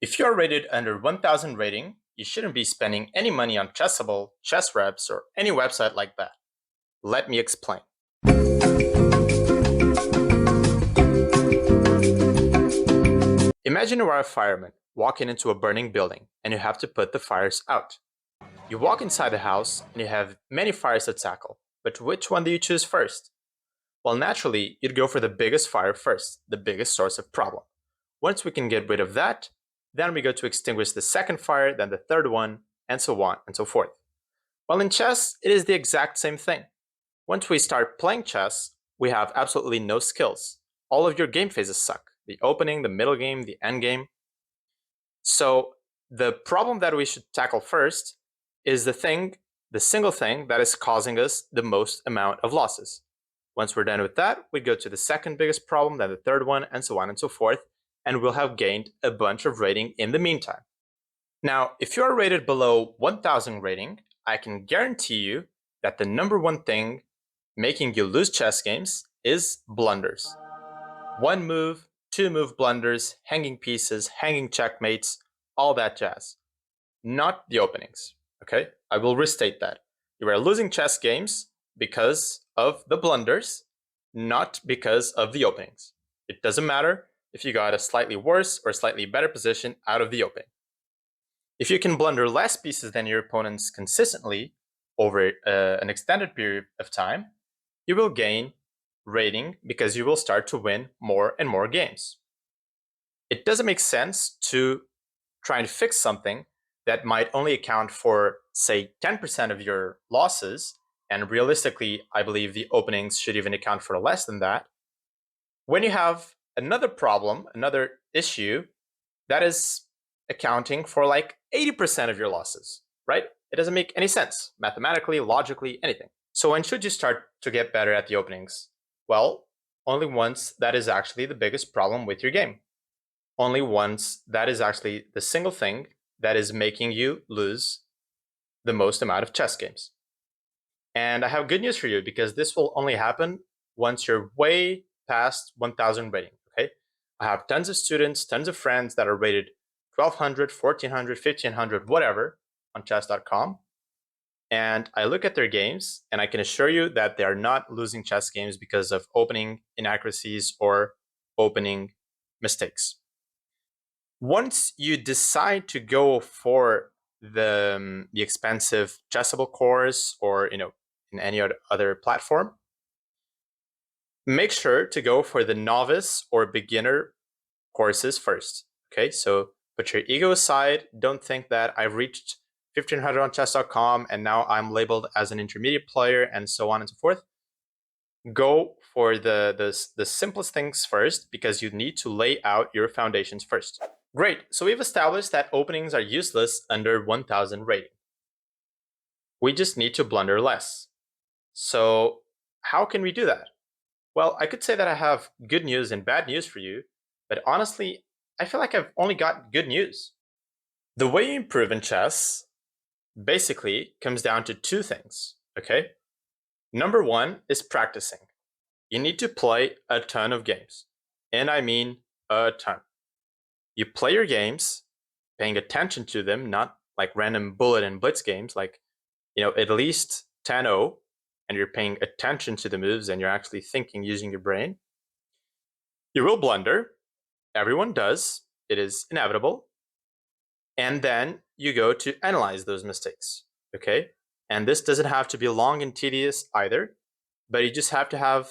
If you're rated under 1000 rating, you shouldn't be spending any money on Chessable, ChessReps, or any website like that. Let me explain. Imagine you are a fireman walking into a burning building and you have to put the fires out. You walk inside the house and you have many fires to tackle, but which one do you choose first? Well, naturally, you'd go for the biggest fire first, the biggest source of problem. Once we can get rid of that, then we go to extinguish the second fire, then the third one, and so on and so forth. Well, in chess, it is the exact same thing. Once we start playing chess, we have absolutely no skills. All of your game phases suck. The opening, the middle game, the end game. So the problem that we should tackle first is the single thing that is causing us the most amount of losses. Once we're done with that, we go to the second biggest problem, then the third one, and so on and so forth, and we'll have gained a bunch of rating in the meantime. Now, if you are rated below 1000 rating, I can guarantee you that the number one thing making you lose chess games is blunders. One move, two move blunders, hanging pieces, hanging checkmates, all that jazz. Not the openings, okay? I will restate that. You are losing chess games because of the blunders, not because of the openings. It doesn't matter if you got a slightly worse or slightly better position out of the opening. If you can blunder less pieces than your opponents consistently over an extended period of time, you will gain rating because you will start to win more and more games. It doesn't make sense to try and fix something that might only account for, say, 10% of your losses, and realistically, I believe the openings should even account for less than that, when you have another problem, another issue, that is accounting for like 80% of your losses, right? It doesn't make any sense, mathematically, logically, anything. So when should you start to get better at the openings? Well, only once that is actually the biggest problem with your game. Only once that is actually the single thing that is making you lose the most amount of chess games. And I have good news for you because this will only happen once you're way past 1000 rating, okay? I have tons of students, tons of friends that are rated 1200, 1400, 1500, whatever on chess.com. And I look at their games and I can assure you that they are not losing chess games because of opening inaccuracies or opening mistakes. Once you decide to go for the expensive Chessable course or in any other platform, make sure to go for the novice or beginner courses first. Okay, so put your ego aside. Don't think that I've reached 1500 on chess.com and now I'm labeled as an intermediate player and so on and so forth. Go for the simplest things first because you need to lay out your foundations first. Great, so we've established that openings are useless under 1000 rating. We just need to blunder less. So how can we do that? Well, I could say that I have good news and bad news for you, but honestly, I feel like I've only got good news. The way you improve in chess basically comes down to two things, okay? Number one is practicing. You need to play a ton of games, and I mean a ton. You play your games, paying attention to them, not like random bullet and blitz games, like, at least 10-0, and you're paying attention to the moves and you're actually thinking using your brain. You will blunder. Everyone does. It is inevitable. And then you go to analyze those mistakes, okay? And this doesn't have to be long and tedious either, but you just have to have,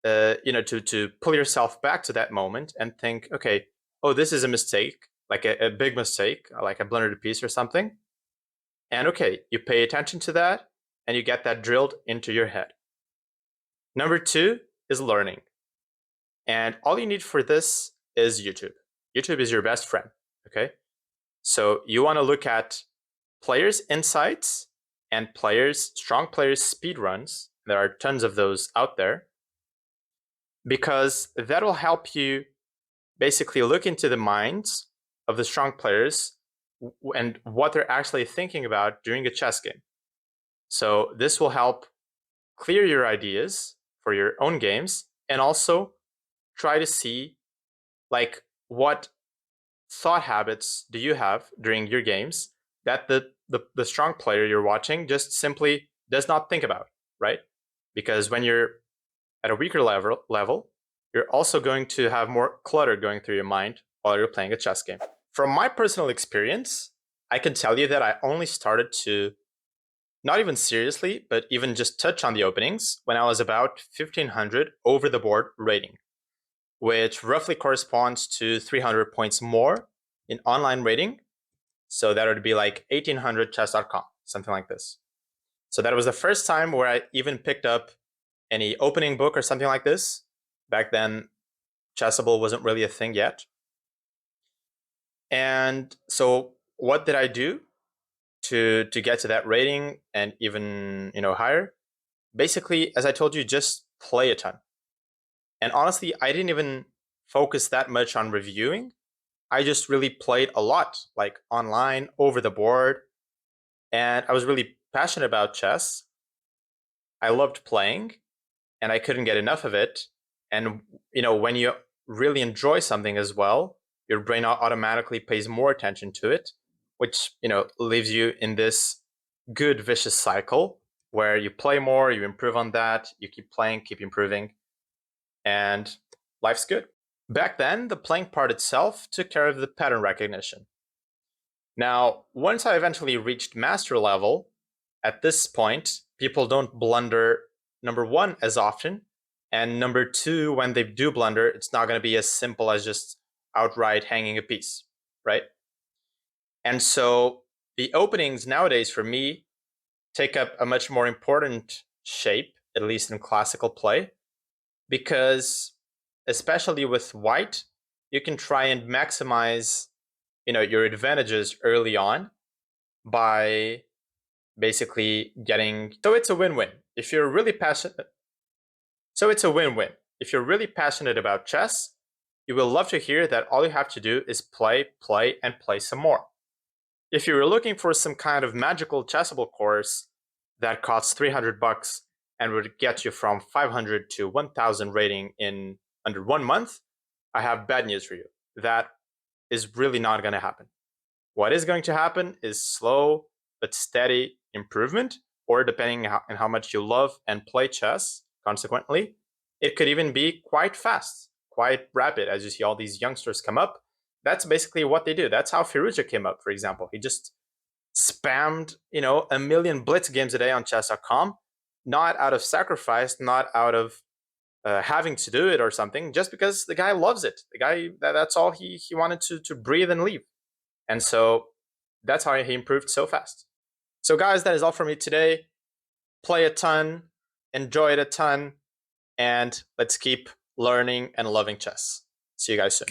to pull yourself back to that moment and think, okay, oh, this is a mistake, like a big mistake, like I blundered a piece or something. And okay, you pay attention to that and you get that drilled into your head. Number two is learning. And all you need for this is YouTube. YouTube is your best friend, okay? So you want to look at players' insights and strong players' speed runs. There are tons of those out there because that will help you basically look into the minds of the strong players and what they're actually thinking about during a chess game. So this will help clear your ideas for your own games and also try to see like what thought habits do you have during your games that the strong player you're watching just simply does not think about, right? Because when you're at a weaker level, you're also going to have more clutter going through your mind while you're playing a chess game. From my personal experience, I can tell you that I only started to not even seriously, but even just touch on the openings when I was about 1500 over the board rating, which roughly corresponds to 300 points more in online rating. So that would be like 1800 chess.com, something like this. So that was the first time where I even picked up any opening book or something like this. Back then, Chessable wasn't really a thing yet. And so what did I do to get to that rating and even higher? Basically, as I told you, just play a ton. And honestly, I didn't even focus that much on reviewing. I just really played a lot, like online, over the board. And I was really passionate about chess. I loved playing and I couldn't get enough of it. And when you really enjoy something as well, your brain automatically pays more attention to it, which leaves you in this good vicious cycle where you play more, you improve on that, you keep playing, keep improving, and life's good. Back then, the playing part itself took care of the pattern recognition. Now, once I eventually reached master level, at this point, people don't blunder, number one, as often. And number two, when they do blunder, it's not going to be as simple as just outright hanging a piece, right? And so the openings nowadays for me take up a much more important shape, at least in classical play, because especially with white, you can try and maximize your advantages early on by basically getting, so it's a win-win. If you're really passionate, so it's a win-win. If you're really passionate about chess, you will love to hear that all you have to do is play, play, and play some more. If you were looking for some kind of magical chessable course that costs $300 and would get you from 500 to 1000 rating in under 1 month, I have bad news for you. That is really not going to happen. What is going to happen is slow but steady improvement, or depending on how much you love and play chess, consequently, it could even be quite fast, quite rapid, as you see all these youngsters come up. That's basically what they do. That's how Firuza came up, for example. He just spammed, a million blitz games a day on chess.com, not out of sacrifice, not out of having to do it or something, just because the guy loves it. The guy, that's all he wanted to breathe and leave. And so that's how he improved so fast. So guys, that is all for me today. Play a ton, enjoy it a ton, and let's keep learning and loving chess. See you guys soon.